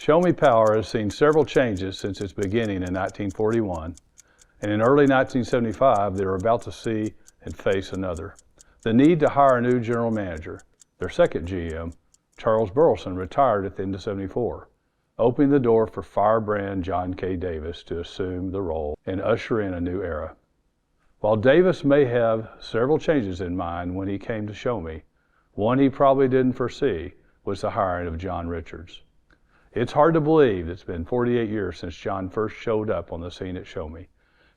Show Me Power has seen several changes since its beginning in 1941, and in early 1975 they were about to see and face another. The need to hire a new general manager. Their second GM, Charles Burleson, retired at the end of '74, opening the door for firebrand John K. Davis to assume the role and usher in a new era. While Davis may have several changes in mind when he came to Show Me, one he probably didn't foresee was the hiring of John Richards. It's hard to believe it's been 48 years since John first showed up on the scene at Show Me,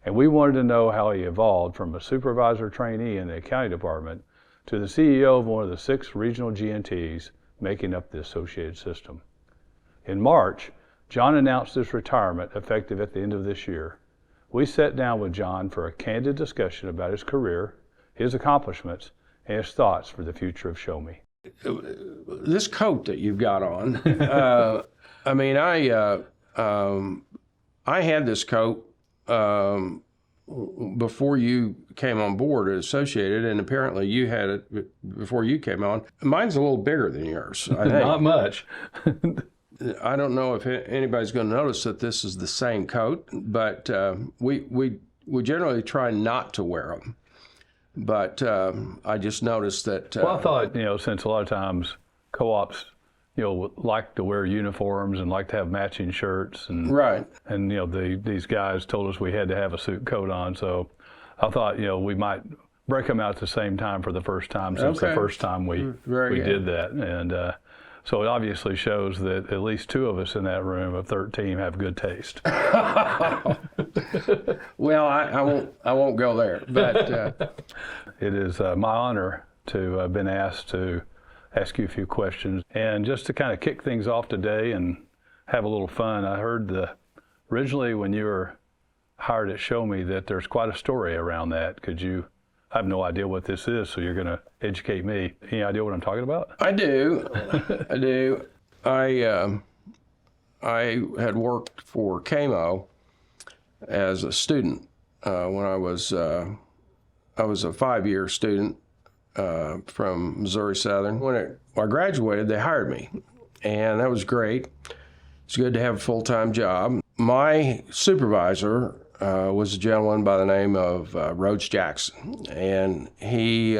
and we wanted to know how he evolved from a supervisor trainee in the accounting department to the CEO of one of the 6 regional G&Ts making up the associated system. In March, John announced his retirement effective at the end of this year. We sat down with John for a candid discussion about his career, his accomplishments, and his thoughts for the future of Show Me. This coat that you've got on, I mean, I had this coat before you came on board at Associated, and apparently you had it before you came on. Mine's a little bigger than yours, I think. Not much. I don't know if anybody's going to notice that this is the same coat, but we generally try not to wear them. But I just noticed that. Well, I thought, since a lot of times co-ops, like to wear uniforms and like to have matching shirts, and right. And these guys told us we had to have a suit coat on, so I thought we might break them out at the same time for the first time since the first time we did that, and so it obviously shows that at least 2 of us in that room of 13 have good taste. Well, I won't go there, but it is my honor to have been asked to ask you a few questions. And just to kind of kick things off today and have a little fun, I heard originally when you were hired at Show Me that there's quite a story around that. I have no idea what this is, so you're going to educate me. Any idea what I'm talking about? I do. I do. I had worked for KMO as a student when I was a 5-year student from Missouri Southern. When I graduated, they hired me, and that was great. It's good to have a full-time job. My supervisor was a gentleman by the name of Rhodes Jackson, and he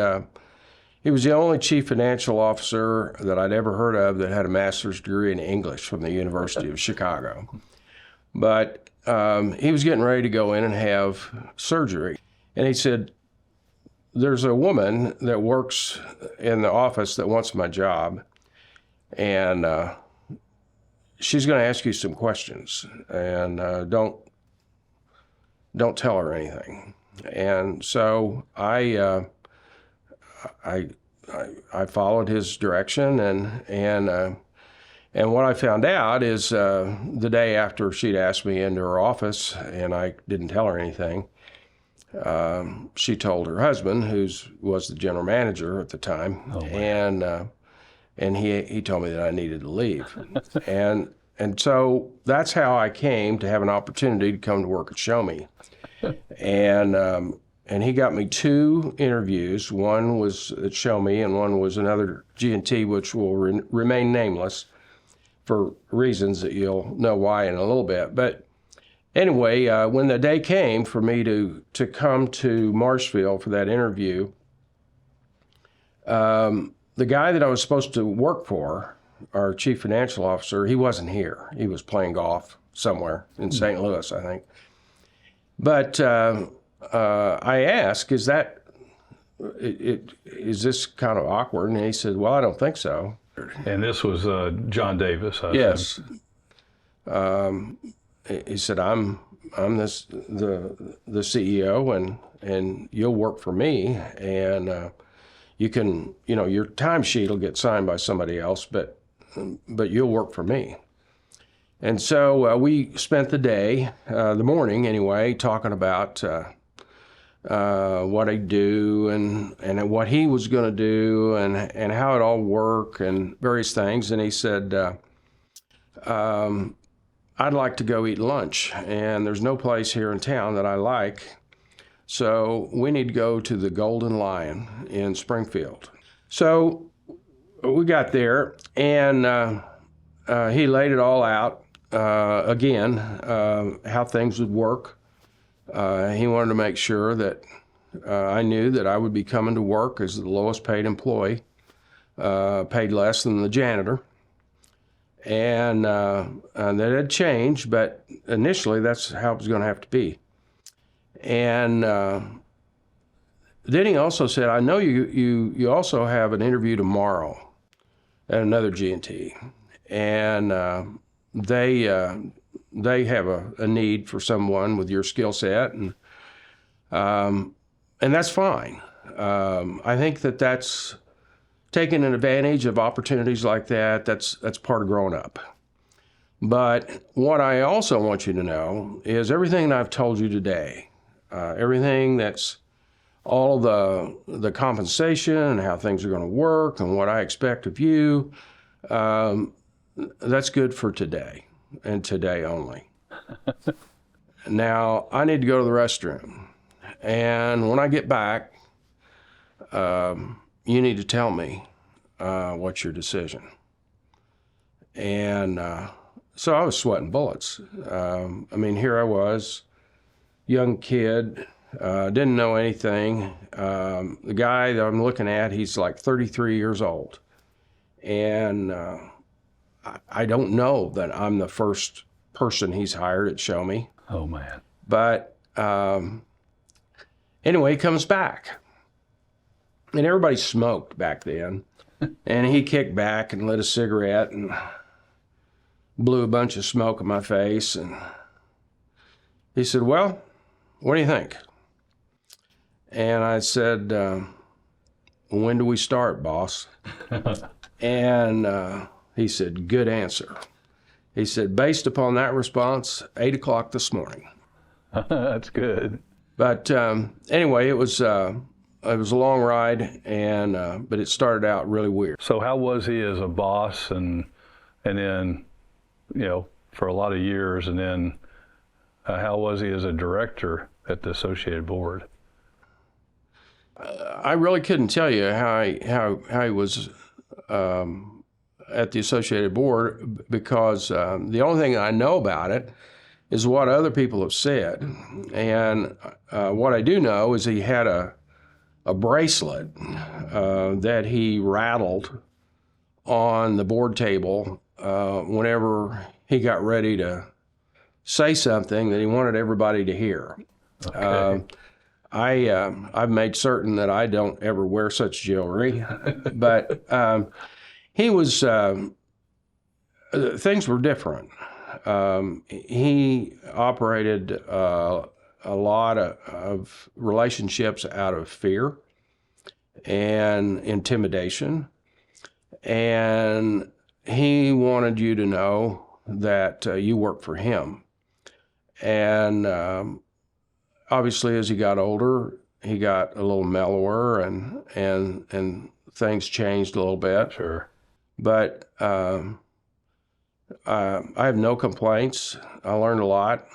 was the only chief financial officer that I'd ever heard of that had a master's degree in English from the University of Chicago. But he was getting ready to go in and have surgery, and he said, "There's a woman that works in the office that wants my job, and she's going to ask you some questions, and don't tell her anything." And so I followed his direction, and what I found out is the day after she'd asked me into her office, and I didn't tell her anything, she told her husband, who was the general manager at the time, and he told me that I needed to leave, and so that's how I came to have an opportunity to come to work at Show Me, and he got me 2 interviews. One was at Show Me, and one was another G&T, which will remain nameless for reasons that you'll know why in a little bit, but. Anyway, when the day came for me to come to Marshfield for that interview, the guy that I was supposed to work for, our chief financial officer, he wasn't here. He was playing golf somewhere in St. Louis, I think. But I asked, is this kind of awkward? And he said, "Well, I don't think so." And this was John Davis, I Yes. He said, I'm the CEO, and you'll work for me, and you can, your timesheet will get signed by somebody else, but you'll work for me. And so we spent the day, the morning anyway, talking about what I'd do and what he was going to do and how it all worked and various things. And he said, "I'd like to go eat lunch, and there's no place here in town that I like, so we need to go to the Golden Lion in Springfield." So we got there, and he laid it all out again, how things would work. He wanted to make sure that I knew that I would be coming to work as the lowest paid employee, paid less than the janitor. And that had changed, but initially that's how it was going to have to be. And then he also said, I know you also have an interview tomorrow at another G&T, and they have a need for someone with your skill set, and that's fine. I think that's taking an advantage of opportunities like that. That's part of growing up. But what I also want you to know is everything that I've told you today, everything that's all the compensation and how things are going to work and what I expect of you, that's good for today and today only. Now, I need to go to the restroom. And when I get back, you need to tell me what's your decision. And so I was sweating bullets. I mean, here I was, young kid, didn't know anything. The guy that I'm looking at, he's like 33 years old. And I don't know that I'm the first person he's hired at Sho Me. Oh, man. But anyway, he comes back. And everybody smoked back then. And he kicked back and lit a cigarette and blew a bunch of smoke in my face. And he said, well, what do you think? And I said, when do we start, boss? And he said, good answer. He said, based upon that response, 8 o'clock this morning. That's good. But anyway, it was a long ride, and but it started out really weird. So how was he as a boss, and then, for a lot of years, and then how was he as a director at the Associated Board? I really couldn't tell you how he was at the Associated Board, because the only thing I know about it is what other people have said. And what I do know is he had a bracelet that he rattled on the board table whenever he got ready to say something that he wanted everybody to hear. Okay. I've made certain that I don't ever wear such jewelry, but he was, things were different. He operated a lot of relationships out of fear and intimidation, and he wanted you to know that you work for him. And obviously, as he got older, he got a little mellower, and things changed a little bit. Sure. But I have no complaints. I learned a lot.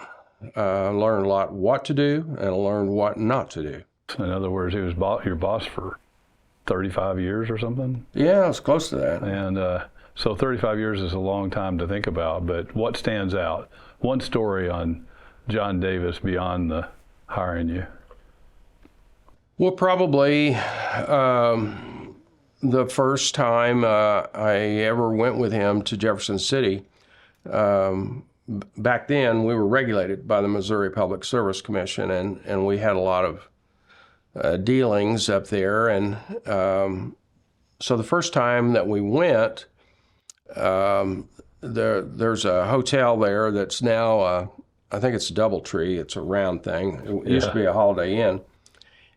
I learned a lot what to do, and I learned what not to do. In other words, he was your boss for 35 years or something? Yeah, I was close to that. And so 35 years is a long time to think about, but what stands out? One story on John Davis beyond the hiring you. Well, probably the first time I ever went with him to Jefferson City. Back then, we were regulated by the Missouri Public Service Commission, and we had a lot of dealings up there. And so the first time that we went, there's a hotel there that's now, I think it's Doubletree. It's a round thing. It used to be a Holiday Inn.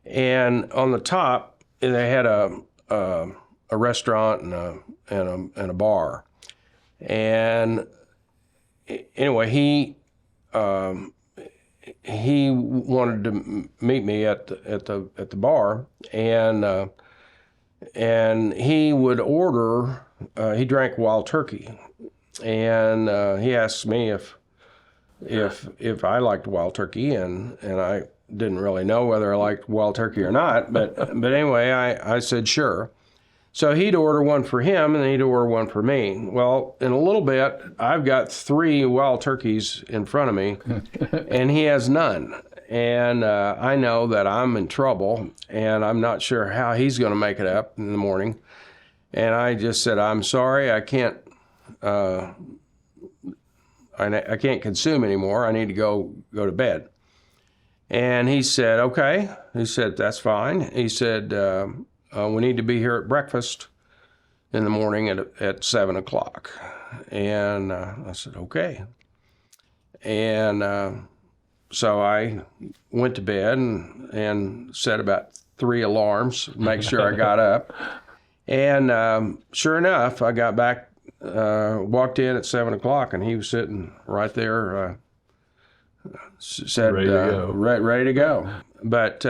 And on the top, they had a restaurant and a bar. And anyway, he wanted to meet me at the bar, and he would order. He drank wild turkey, and he asked me if I liked wild turkey, and I didn't really know whether I liked wild turkey or not, but anyway, I said sure. So he'd order one for him, and then he'd order one for me. Well, in a little bit, I've got 3 wild turkeys in front of me, and he has none. And I know that I'm in trouble, and I'm not sure how he's going to make it up in the morning. And I just said, I'm sorry, I can't consume anymore. I need to go to bed. And he said, okay. He said, that's fine. He said, we need to be here at breakfast in the morning at 7 o'clock. And I said, okay. And so I went to bed and set about 3 alarms, make sure I got up. And sure enough, I got back, walked in at 7 o'clock, and he was sitting right there, said, ready to go. Ready to go. But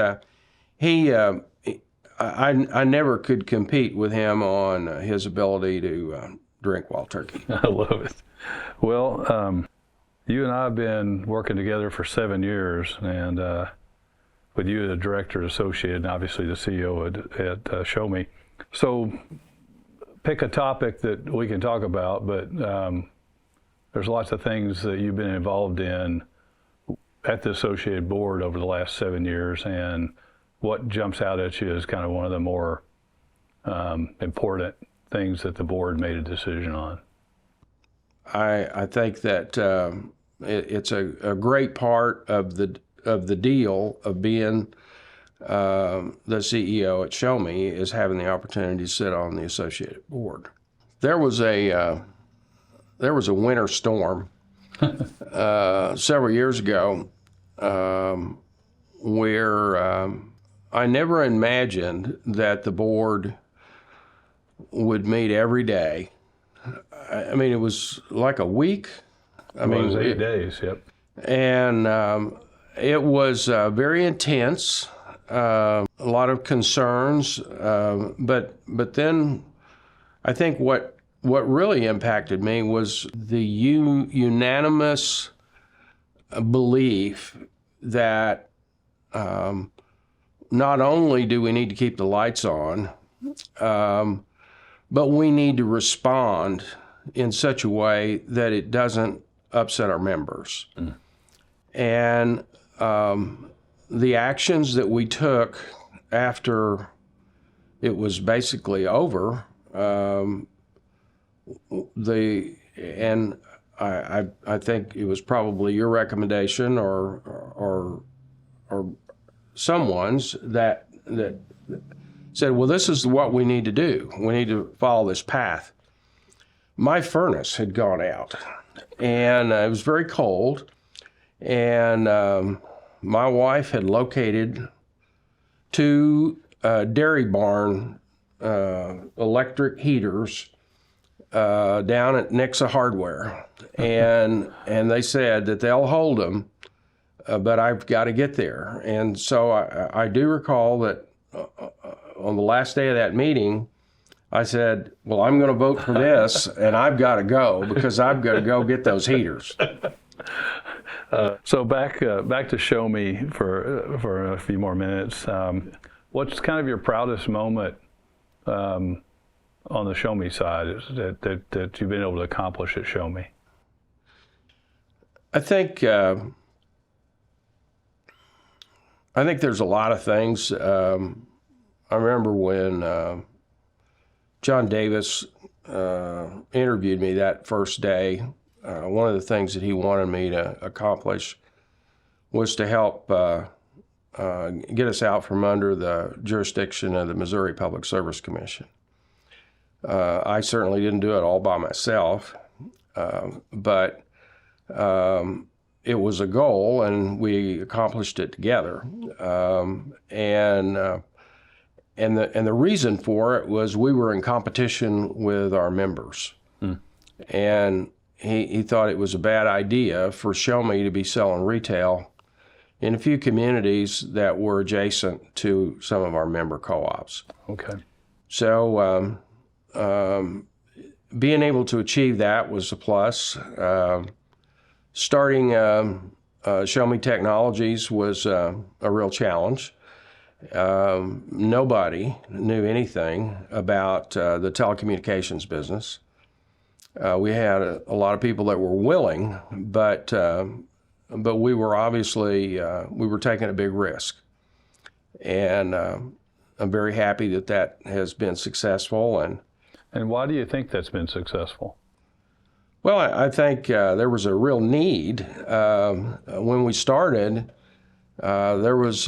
I never could compete with him on his ability to drink wild turkey. I love it. Well, you and I have been working together for 7 years, and with you the director associate and obviously the CEO at Sho Me. So pick a topic that we can talk about, but there's lots of things that you've been involved in at the associated board over the last 7 years, and what jumps out at you is kind of one of the more important things that the board made a decision on? I think that it's a great part of the deal of being the CEO at Sho Me is having the opportunity to sit on the associated board. There was a winter storm several years ago where I never imagined that the board would meet every day. I mean, it was like a week. It was 8 days, yep. And it was very intense, a lot of concerns, but then I think what really impacted me was the unanimous belief that not only do we need to keep the lights on, but we need to respond in such a way that it doesn't upset our members. And the actions that we took after it was basically over, I think it was probably your recommendation or someone's that said, well, this is what we need to do. We need to follow this path. My furnace had gone out, and it was very cold, and my wife had located 2 dairy barn electric heaters down at Nixa Hardware, and they said that they'll hold them, but I've got to get there. And so I do recall that on the last day of that meeting, I said, well, I'm going to vote for this, and I've got to go because I've got to go get those heaters. So back to Sho Me for a few more minutes. What's kind of your proudest moment on the Sho Me side that you've been able to accomplish at Sho Me? I think there's a lot of things. I remember when John Davis interviewed me that first day. One of the things that he wanted me to accomplish was to help get us out from under the jurisdiction of the Missouri Public Service Commission. I certainly didn't do it all by myself, but it was a goal, and we accomplished it together. And the reason for it was we were in competition with our members, and he thought it was a bad idea for Sho Me to be selling retail in a few communities that were adjacent to some of our member co-ops. Okay. So being able to achieve that was a plus. Starting Sho Me Technologies was a real challenge. Nobody knew anything about the telecommunications business. We had a lot of people that were willing, but we were obviously we were taking a big risk, and I'm very happy that that has been successful. And why do you think that's been successful? Well, I think there was a real need when we started. There was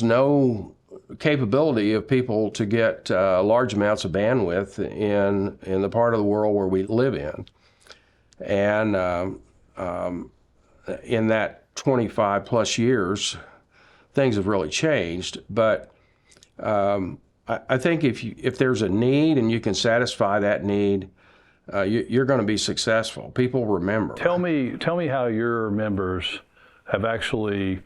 no capability of people to get large amounts of bandwidth in the part of the world where we live in, and in that 25 plus years, things have really changed. But I think if there's a need and you can satisfy that need, you're going to be successful. People remember. Tell me how your members have actually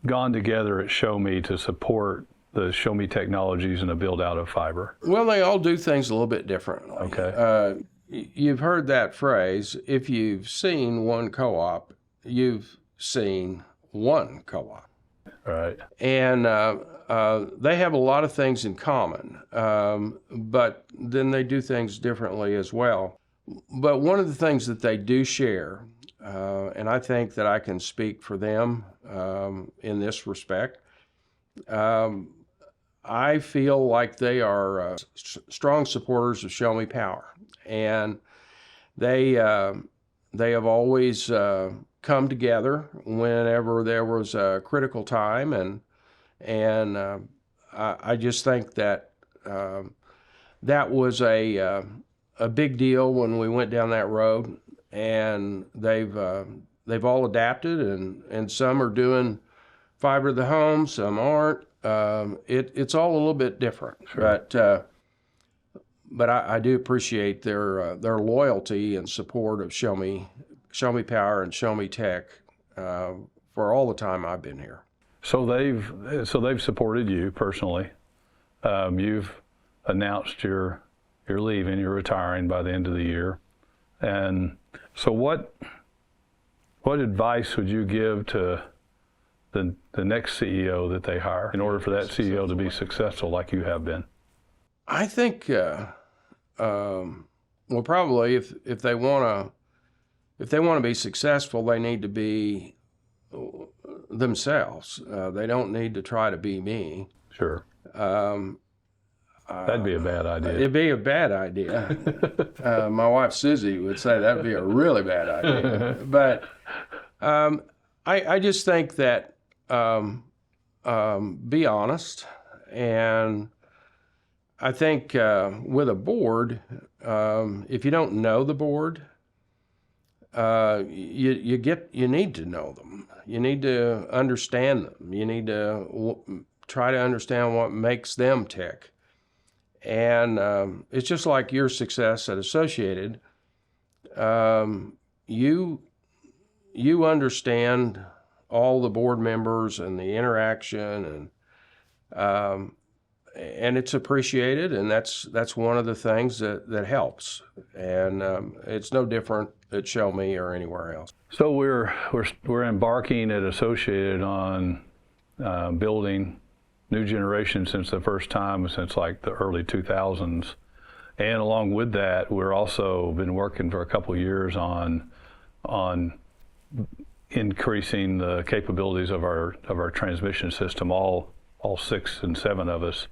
gone together at Show Me to support the Show Me technologies and the build out of fiber. Well, they all do things a little bit differently. Okay. You've heard that phrase. If you've seen one co-op, you've seen one co-op. Right. And they have a lot of things in common, but then they do things differently as well. But one of the things that they do share, and I think that I can speak for them in this respect, I feel like they are strong supporters of Show Me Power, and they have always come together whenever there was a critical time, and I just think that that was a big deal when we went down that road, and they've all adapted, and some are doing fiber to the home, some aren't. It's all a little bit different, sure. But I do appreciate their loyalty and support of Show Me Power and Show Me Tech for all the time I've been here. So they've supported you personally. You've announced you're leaving, you're retiring by the end of the year, and so what advice would you give to the next CEO that they hire in order for that CEO to be successful like you have been? I think, well, probably if they want to be successful, they need to be themselves. They don't need to try to be me. Sure. That'd be a bad idea. It'd be a bad idea. My wife Susie would say that'd be a really bad idea. But I just think that be honest, and I think with a board, if you don't know the board, you need to know them. You need to understand them. You need to try to understand what makes them tick. And it's just like your success at Associated. You understand all the board members and the interaction, and it's appreciated, and that's one of the things that helps. And it's no different at Show Me or anywhere else. So we're embarking at Associated on building new generation since the first time since like the early 2000s, and along with that, we're also been working for a couple of years on increasing the capabilities of our transmission system, all 6 and 7 of us.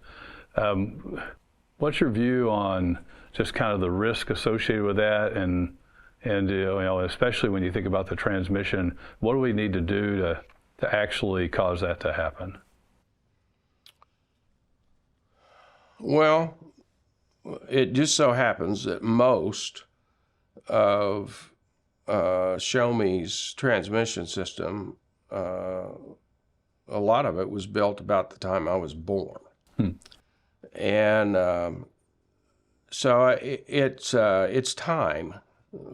What's your view on just kind of the risk associated with that, and especially when you think about the transmission, what do we need to do to actually cause that to happen? Well, it just so happens that most of Show Me's transmission system, a lot of it was built about the time I was born. And so it's time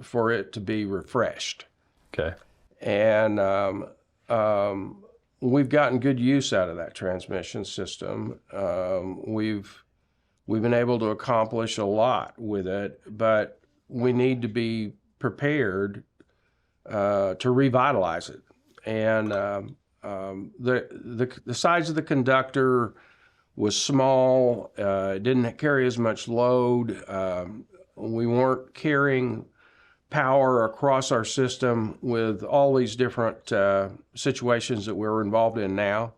for it to be refreshed. Okay. And we've gotten good use out of that transmission system. We've been able to accomplish a lot with it, but we need to be prepared to revitalize it. And the size of the conductor was small. It didn't carry as much load. We weren't carrying power across our system with all these different situations that we're involved in now.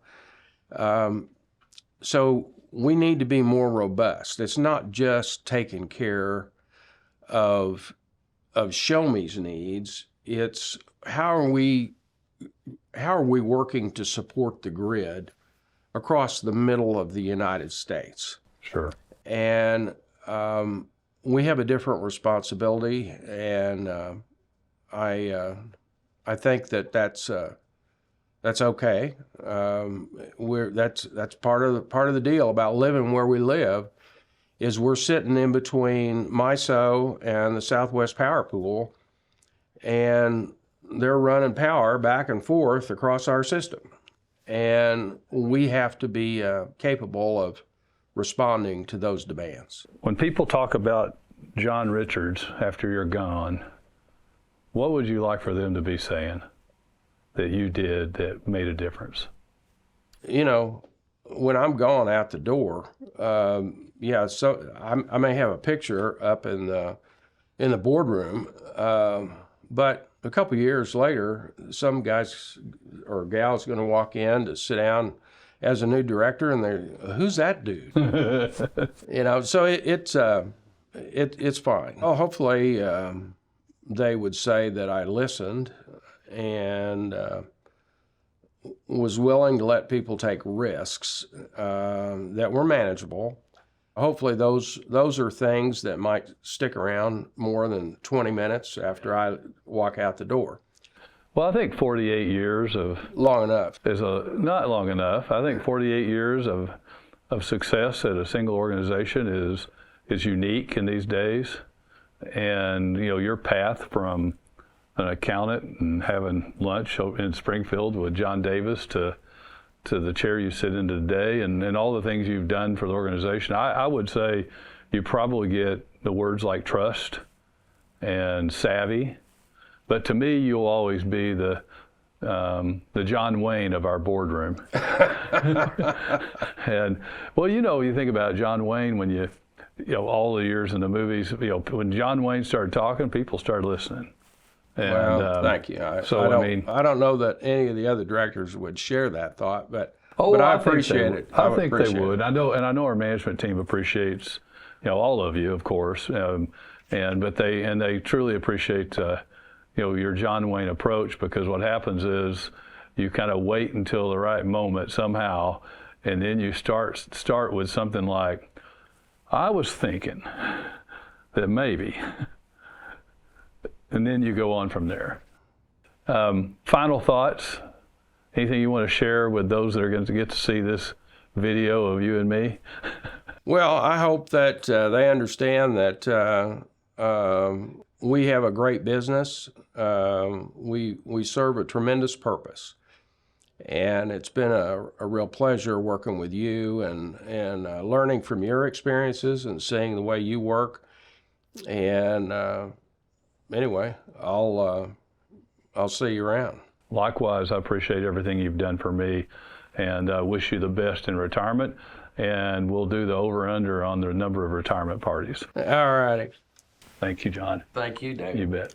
So we need to be more robust. It's not just taking care of Show Me's needs. It's how are we working to support the grid across the middle of the United States? Sure. And we have a different responsibility, and I think that's okay. That's part of the deal about living where we live, is we're sitting in between MISO and the Southwest Power Pool, and they're running power back and forth across our system, and we have to be capable of responding to those demands. When people talk about John Richards after you're gone, what would you like for them to be saying that you did that made a difference? You know, when I'm gone out the door, so I may have a picture up in the boardroom, but a couple of years later, some guys or gals going to walk in to sit down as a new director, and they're, who's that dude? You know, so it's fine. Oh, hopefully they would say that I listened and was willing to let people take risks that were manageable. Hopefully those are things that might stick around more than 20 minutes after I walk out the door. Well, I think 48 years of long enough is not long enough. I think 48 years of success at a single organization is unique in these days. And you know, your path from an accountant and having lunch in Springfield with John Davis to the chair you sit in today, and all the things you've done for the organization, I would say you probably get the words like trust and savvy. But to me, you'll always be the John Wayne of our boardroom. And well, you know, you think about John Wayne when you know all the years in the movies. You know, when John Wayne started talking, people started listening. And, well, thank you. I don't know that any of the other directors would share that thought, but I appreciate it. I think they would. I know our management team appreciates, you know, all of you, of course, and they truly appreciate, you know, your John Wayne approach, because what happens is you kind of wait until the right moment somehow, and then you start with something like, I was thinking that maybe. And then you go on from there. Final thoughts? Anything you want to share with those that are going to get to see this video of you and me? Well, I hope that they understand that we have a great business. We serve a tremendous purpose. And it's been a real pleasure working with you and learning from your experiences and seeing the way you work. And anyway, I'll see you around. Likewise, I appreciate everything you've done for me, and wish you the best in retirement. And we'll do the over/under on the number of retirement parties. All righty. Thank you, John. Thank you, David. You bet.